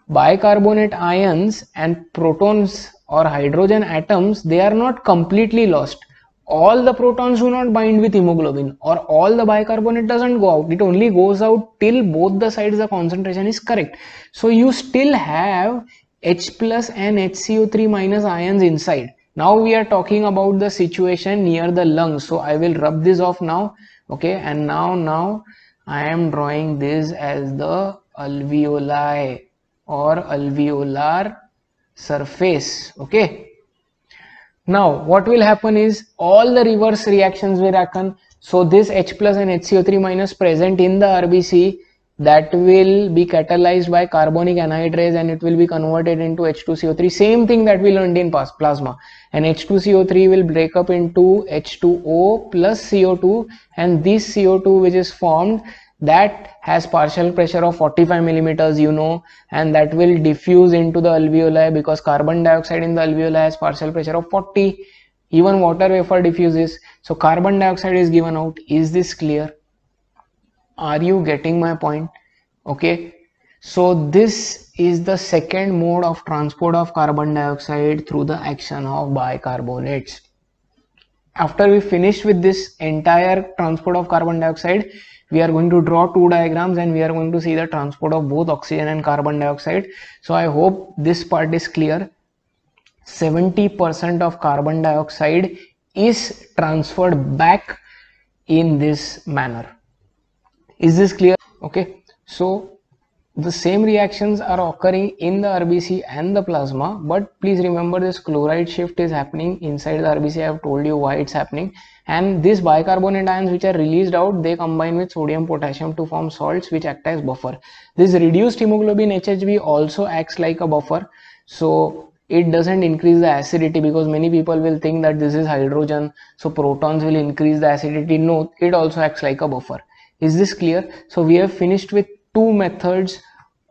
Bicarbonate ions and protons or hydrogen atoms, they are not completely lost. All the protons do not bind with hemoglobin, or all the bicarbonate doesn't go out. It only goes out till both the sides the concentration is correct. So you still have H plus and HCO3 minus ions inside. Now we are talking about the situation near the lungs. So I will rub this off now, okay, and now I am drawing this as the alveoli or alveolar surface, okay. Now what will happen is all the reverse reactions will happen. So this H plus and HCO3 minus present in the RBC, that will be catalyzed by carbonic anhydrase and it will be converted into H2CO3. Same thing that we learned in plasma. And H2CO3 will break up into H2O plus CO2, and this CO2 which is formed, that has partial pressure of 45 millimeters, you know, and that will diffuse into the alveoli because carbon dioxide in the alveoli has partial pressure of 40. Even water vapor diffuses. So carbon dioxide is given out. Is this clear? Are you getting my point? Okay, so this is the second mode of transport of carbon dioxide through the action of bicarbonates. After we finish with this entire transport of carbon dioxide, we are going to draw two diagrams and we are going to see the transport of both oxygen and carbon dioxide. So I hope this part is clear. 70% of carbon dioxide is transferred back in this manner. Is this clear? Okay, so the same reactions are occurring in the RBC and the plasma, but please remember this chloride shift is happening inside the RBC. I have told you why it's happening, and these bicarbonate ions which are released out, they combine with sodium potassium to form salts which act as buffer. This reduced hemoglobin HHB also acts like a buffer, so it doesn't increase the acidity, because many people will think that this is hydrogen, so protons will increase the acidity. No, it also acts like a buffer. Is this clear? So we have finished with two methods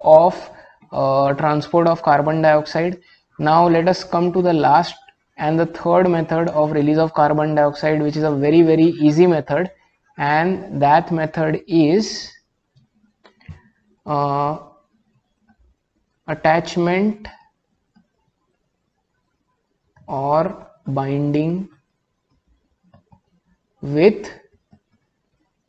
of transport of carbon dioxide. Now let us come to the last and the third method of release of carbon dioxide, which is a very easy method, and that method is attachment or binding with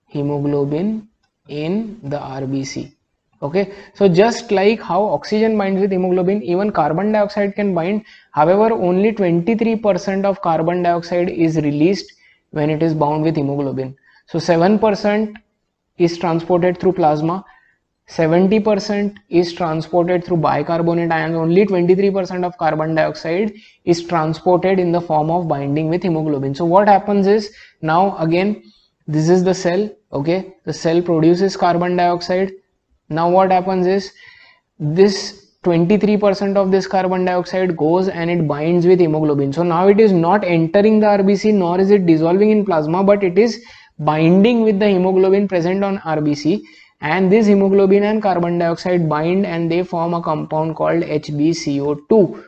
hemoglobin in the RBC. Okay, so just like how oxygen binds with hemoglobin, even carbon dioxide can bind. However, only 23% of carbon dioxide is released when it is bound with hemoglobin. So 7% is transported through plasma, 70% is transported through bicarbonate ions. Only 23% of carbon dioxide is transported in the form of binding with hemoglobin. So what happens is, now again, this is the cell. Okay, the cell produces carbon dioxide. Now what happens is, this 23% of this carbon dioxide goes and it binds with hemoglobin. So now it is not entering the RBC, nor is it dissolving in plasma, but it is binding with the hemoglobin present on RBC, and this hemoglobin and carbon dioxide bind and they form a compound called HbCO2.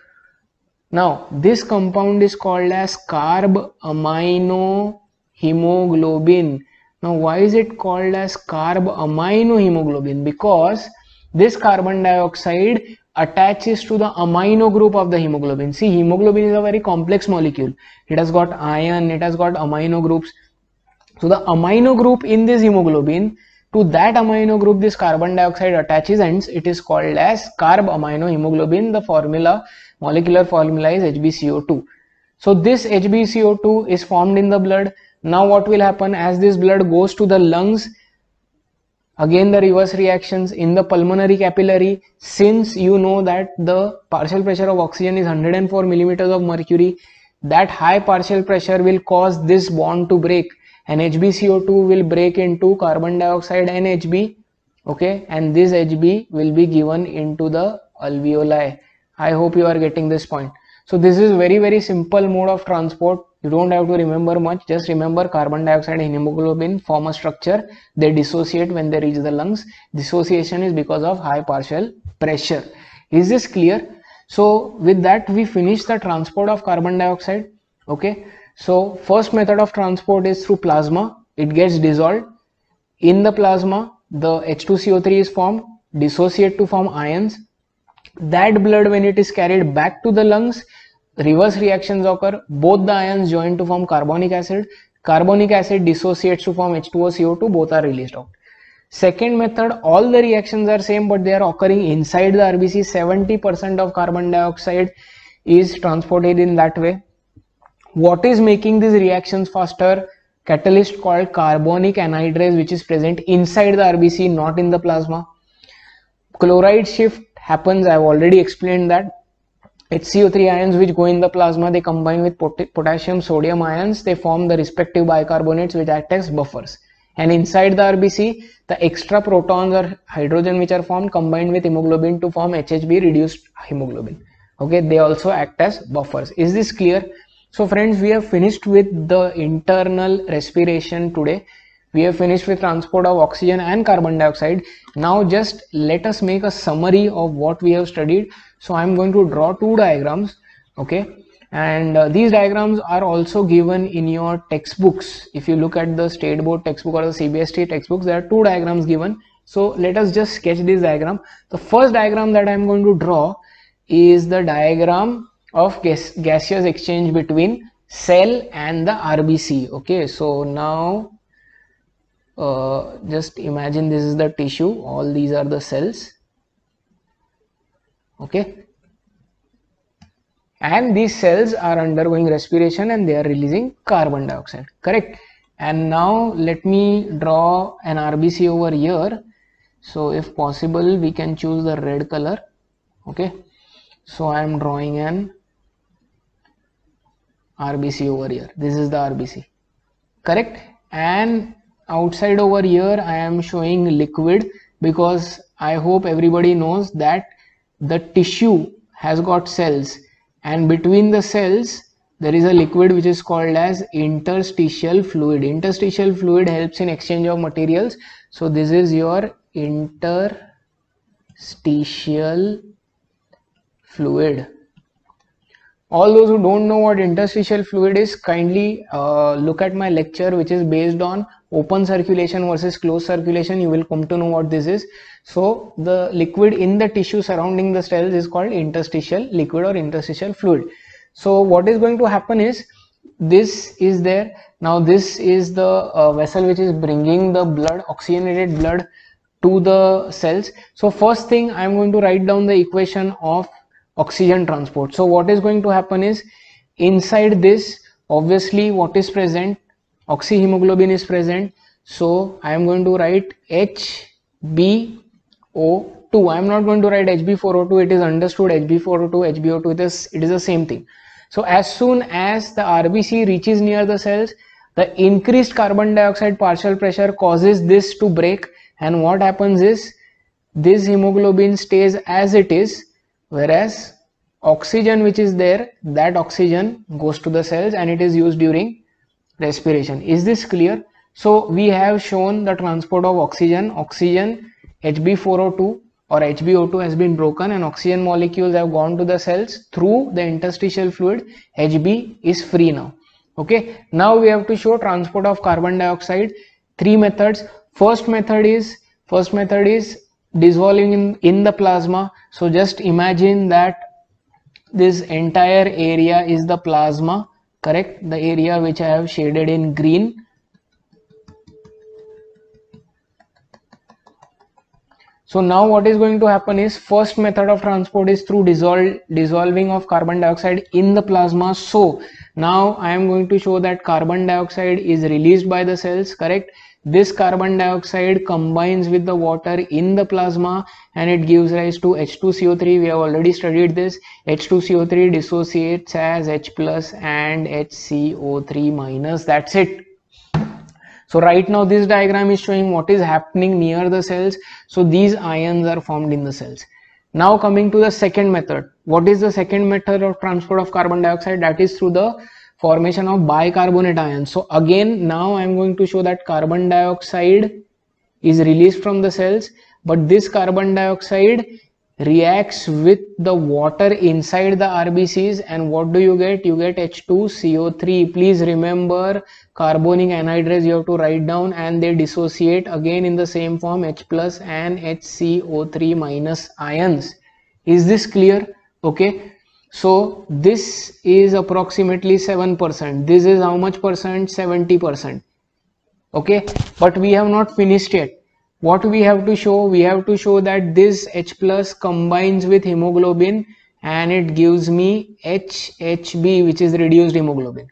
Now this compound is called as carb-amino-hemoglobin. Now why is it called as carb-amino-hemoglobin? Because this carbon dioxide attaches to the amino group of the hemoglobin. See, hemoglobin is a very complex molecule. It has got iron, it has got amino groups. So the amino group in this hemoglobin, to that amino group this carbon dioxide attaches, and it is called as carb-amino-hemoglobin. The molecular formula is HbCO2. So this HbCO2 is formed in the blood. Now what will happen, as this blood goes to the lungs, again the reverse reactions in the pulmonary capillary. Since you know that the partial pressure of oxygen is 104 millimeters of mercury, that high partial pressure will cause this bond to break, and HbCO2 will break into carbon dioxide and Hb. Okay, and this Hb will be given into the alveoli. I hope you are getting this point. So this is very simple mode of transport. You don't have to remember much. Just remember, carbon dioxide and hemoglobin form a structure. They dissociate when they reach the lungs. Dissociation is because of high partial pressure. Is this clear? So with that we finish the transport of carbon dioxide. Okay, so first method of transport is through plasma. It gets dissolved. In the plasma, the H2CO3 is formed, dissociate to form ions. That blood, when it is carried back to the lungs, reverse reactions occur. Both the ions join to form carbonic acid. Carbonic acid dissociates to form H2O, both are released out. Second method, all the reactions are same, but they are occurring inside the RBC. 70% of carbon dioxide is transported in that way. What is making these reactions faster? Catalyst called carbonic anhydrase, which is present inside the RBC, not in the plasma. Chloride shift happens, I have already explained that. HCO3 ions which go in the plasma, they combine with potassium sodium ions, they form the respective bicarbonates which act as buffers. And inside the RBC, the extra protons or hydrogen which are formed combined with hemoglobin to form HHB, reduced hemoglobin. Okay, they also act as buffers. Is this clear? So friends, we have finished with the internal respiration today. We have finished with transport of oxygen and carbon dioxide. Now just let us make a summary of what we have studied. So I am going to draw two diagrams. Okay, And these diagrams are also given in your textbooks. If you look at the state board textbook or the CBSE textbooks, there are two diagrams given. So let us just sketch this diagram. The first diagram that I am going to draw is the diagram of gaseous exchange between cell and the RBC. Okay, so now just imagine this is the tissue, all these are the cells. Okay, and these cells are undergoing respiration and they are releasing carbon dioxide, correct? And now let me draw an RBC over here. So if possible we can choose the red color. Okay, so I am drawing an RBC over here. This is the RBC, correct? And outside over here I am showing liquid, because I hope everybody knows that the tissue has got cells, and between the cells there is a liquid which is called as interstitial fluid. Interstitial fluid helps in exchange of materials. So this is your interstitial fluid. All those who don't know what interstitial fluid is, kindly look at my lecture which is based on open circulation versus closed circulation. You will come to know what this is. So the liquid in the tissue surrounding the cells is called interstitial liquid or interstitial fluid. So what is going to happen is, this is there. Now this is the vessel which is bringing the blood, oxygenated blood, to the cells. So first thing I am going to write down the equation of oxygen transport. So what is going to happen is, inside this obviously what is present, oxyhemoglobin is present. So I am going to write HbO2. I am not going to write Hb4O2. It is understood Hb4O2, HbO2, it is the same thing. So as soon as the RBC reaches near the cells, the increased carbon dioxide partial pressure causes this to break, and what happens is this hemoglobin stays as it is, whereas oxygen which is there, that oxygen goes to the cells and it is used during respiration. Is this clear? So we have shown the transport of oxygen. Hb4O2 or HbO2 has been broken and oxygen molecules have gone to the cells through the interstitial fluid. Hb is free now. Okay, now we have to show transport of carbon dioxide. Three methods. First method is dissolving in the plasma. So just imagine that this entire area is the plasma, correct? The area which I have shaded in green. So now what is going to happen is, first method of transport is through dissolving of carbon dioxide in the plasma. So now I am going to show that carbon dioxide is released by the cells, correct? This carbon dioxide combines with the water in the plasma and it gives rise to H2CO3. We have already studied this. H2CO3 dissociates as H plus and HCO3 minus. That's it. So right now this diagram is showing what is happening near the cells. So these ions are formed in the cells. Now coming to the second method. What is the second method of transport of carbon dioxide? That is through the formation of bicarbonate ions. So again, now I am going to show that carbon dioxide is released from the cells, but this carbon dioxide reacts with the water inside the RBCs, and what do you get? You get H2CO3. Please remember, carbonic anhydrase you have to write down, and they dissociate again in the same form, H plus and HCO3 minus ions. Is this clear? Okay. So this is approximately 7%. This is how much percent? 70%. Okay, but we have not finished yet. What we have to show? We have to show that this H plus combines with hemoglobin and it gives me HHB, which is reduced hemoglobin.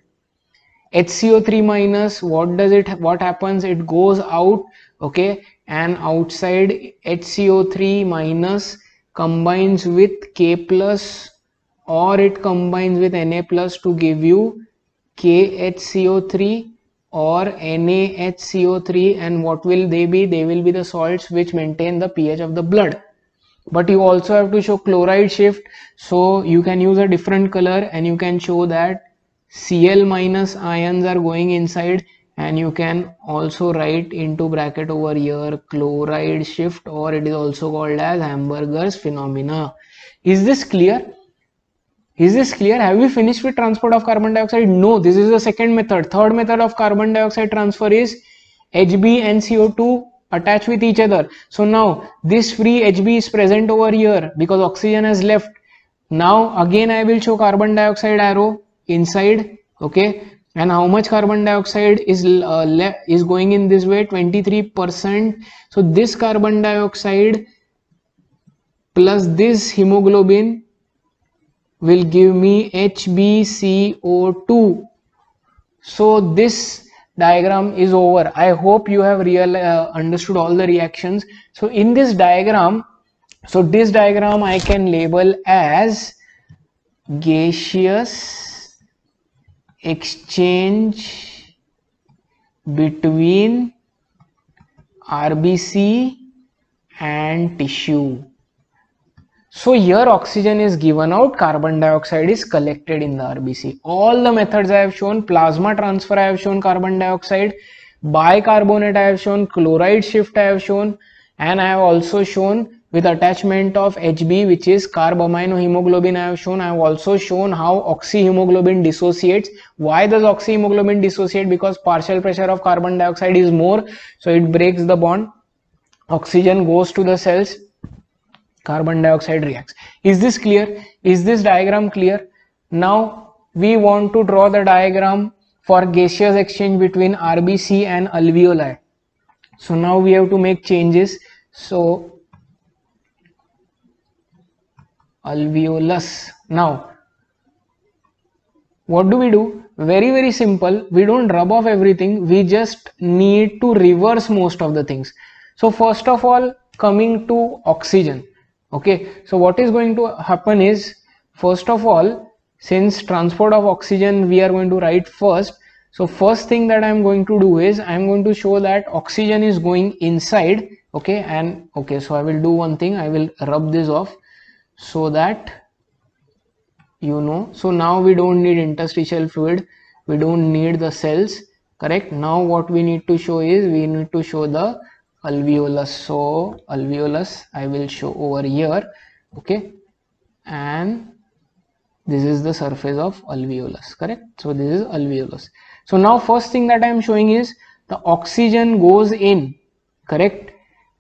HCO3 minus, what happens? It goes out, okay, and outside HCO3 minus combines with K plus, or it combines with Na plus to give you KHCO3 or NaHCO3, and what will they be? They will be the salts which maintain the pH of the blood. But you also have to show chloride shift, so you can use a different color and you can show that Cl minus ions are going inside, and you can also write into bracket over here chloride shift, or it is also called as Hamburger's phenomena. Is this clear? Is this clear? Have we finished with transport of carbon dioxide? No, this is the second method. Third method of carbon dioxide transfer is Hb and CO2 attach with each other. So now this free Hb is present over here because oxygen has left. Now again I will show carbon dioxide arrow inside, okay, and how much carbon dioxide is going in this way, 23%. So this carbon dioxide plus this hemoglobin will give me HbCO2. So this diagram is over. I hope you have understood all the reactions. So in this diagram, I can label as gaseous exchange between RBC and tissue. So here oxygen is given out, carbon dioxide is collected in the RBC. All the methods I have shown, plasma transfer I have shown carbon dioxide, bicarbonate I have shown, chloride shift I have shown, and I have also shown with attachment of Hb, which is carbaminohemoglobin I have shown. I have also shown how oxyhemoglobin dissociates. Why does oxyhemoglobin dissociate? Because partial pressure of carbon dioxide is more, so it breaks the bond. Oxygen goes to the cells, carbon dioxide reacts. Is this clear? Is this diagram clear? Now we want to draw the diagram for gaseous exchange between RBC and alveoli. So now we have to make changes. So alveolus. Now what do? Very simple. We don't rub off everything, we just need to reverse most of the things. So first of all, coming to oxygen. Okay, so what is going to happen is, first of all, since transport of oxygen we are going to write first, so first thing that I am going to do is I am going to show that oxygen is going inside. Okay, and okay, so I will do one thing, I will rub this off so that you know. So now we don't need interstitial fluid, we don't need the cells, correct? Now what we need to show is, we need to show the alveolus. So alveolus I will show over here, okay, and this is the surface of alveolus, correct? So this is alveolus. So now first thing that I am showing is the oxygen goes in, correct,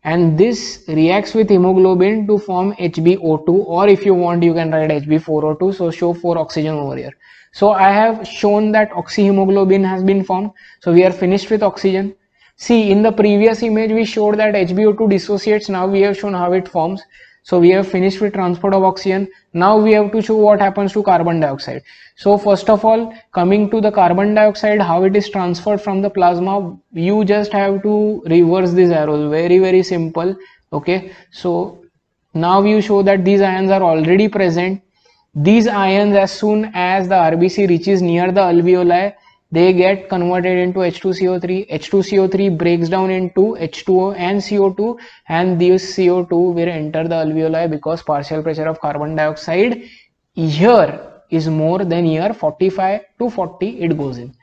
and this reacts with hemoglobin to form HbO2, or if you want you can write Hb4O2. so show 4 oxygen over here. So I have shown that oxyhemoglobin has been formed. So we are finished with oxygen. See, in the previous image we showed that HbO2 dissociates. Now we have shown how it forms. So we have finished with transport of oxygen. Now we have to show what happens to carbon dioxide. So first of all, coming to the carbon dioxide, how it is transferred from the plasma, you just have to reverse these arrows. Very simple. Okay, so now you show that these ions are already present. These ions, as soon as the RBC reaches near the alveoli, they get converted into H2CO3. H2CO3 breaks down into H2O and CO2, and this CO2 will enter the alveoli because partial pressure of carbon dioxide here is more than here, 45 to 40 it goes in.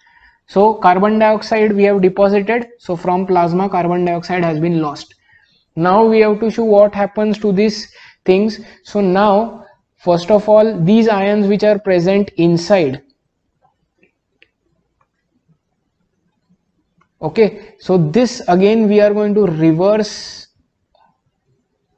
So carbon dioxide we have deposited, so from plasma carbon dioxide has been lost. Now we have to show what happens to these things. So now first of all, these ions which are present inside, okay, so this again we are going to reverse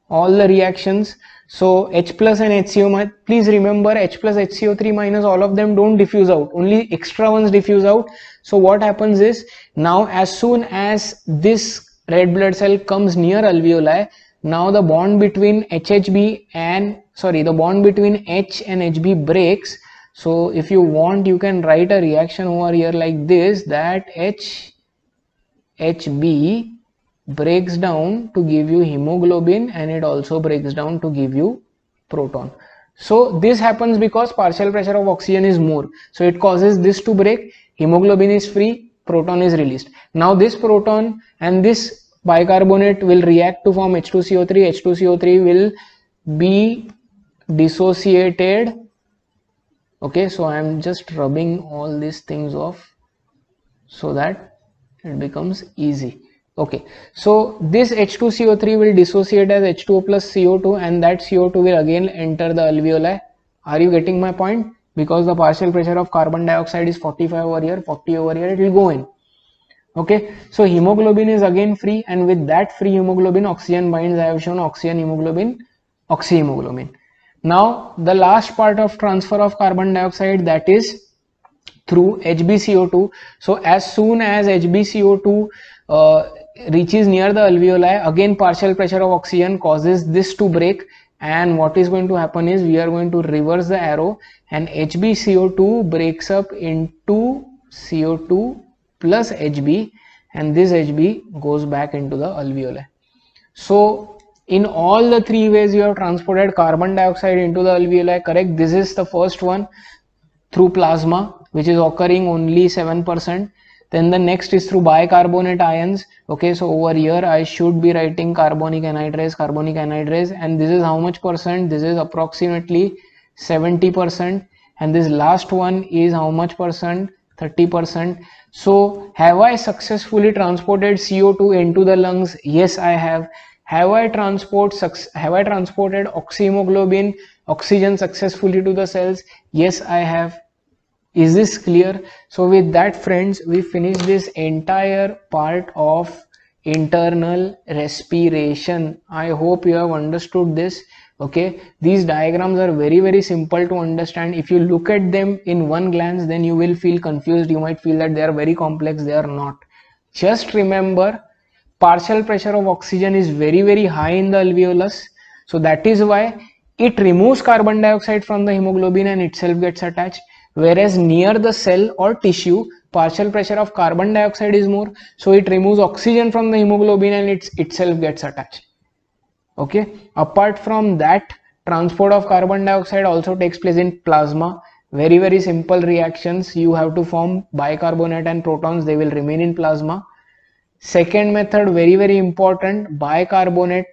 all the reactions. So H plus and HCO, please remember H plus HCO3 minus, all of them don't diffuse out, only extra ones diffuse out. So what happens is, now as soon as this red blood cell comes near alveoli, now the bond between HHB and the bond between H and HB breaks. So if you want you can write a reaction over here like this, that HB breaks down to give you hemoglobin, and it also breaks down to give you proton. So this happens because partial pressure of oxygen is more, so it causes this to break, hemoglobin is free, proton is released. Now this proton and this bicarbonate will react to form H2CO3. H2CO3 will be dissociated. Okay, so I am just rubbing all these things off so that it becomes easy. Okay, so this H2CO3 will dissociate as H2O plus CO2, and that CO2 will again enter the alveoli. Are you getting my point? Because the partial pressure of carbon dioxide is 45 over here, 40 over here, it will go in. Okay, so hemoglobin is again free, and with that free hemoglobin, oxygen binds. I have shown oxygen hemoglobin, oxyhemoglobin. Now the last part of transfer of carbon dioxide, that is through HbCO2. So as soon as HbCO2 reaches near the alveoli, again partial pressure of oxygen causes this to break, and what is going to happen is we are going to reverse the arrow, and HbCO2 breaks up into CO2 plus Hb, and this Hb goes back into the alveoli. So in all the three ways you have transported carbon dioxide into the alveoli, correct? This is the first one, through plasma, which is occurring only 7%. Then the next is through bicarbonate ions. Okay, so over here I should be writing carbonic anhydrase, and this is how much percent? This is approximately 70%, and this last one is how much percent? 30%. So have I successfully transported CO2 into the lungs? Yes, I have. Have I transported oxyhemoglobin, oxygen successfully to the cells? Yes, I have. Is this clear? So with that, friends, we finish this entire part of internal respiration. I hope you have understood this. Okay, these diagrams are very simple to understand. If you look at them in one glance, then you will feel confused. You might feel that they are very complex. They are not. Just remember, partial pressure of oxygen is very high in the alveolus. So that is why it removes carbon dioxide from the hemoglobin and itself gets attached. Whereas near the cell or tissue, partial pressure of carbon dioxide is more, so it removes oxygen from the hemoglobin and itself gets attached. Okay, apart from that, transport of carbon dioxide also takes place in plasma. Very simple reactions. You have to form bicarbonate and protons, they will remain in plasma. Second method, very important, bicarbonate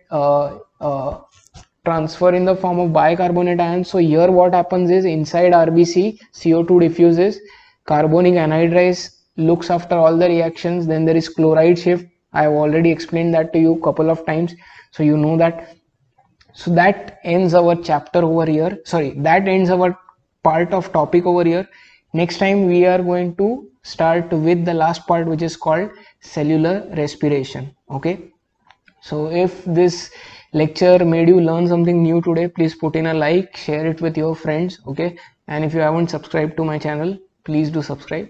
transfer in the form of bicarbonate ions. So here what happens is, inside RBC, CO2 diffuses, carbonic anhydrase looks after all the reactions, then there is chloride shift. I have already explained that to you a couple of times, so you know that. So that ends our chapter over here. Sorry, that ends our part of topic over here. Next time we are going to start with the last part, which is called cellular respiration. Okay, so if this lecture made you learn something new today, please put in a like, share it with your friends. Okay, and if you haven't subscribed to my channel, please do subscribe.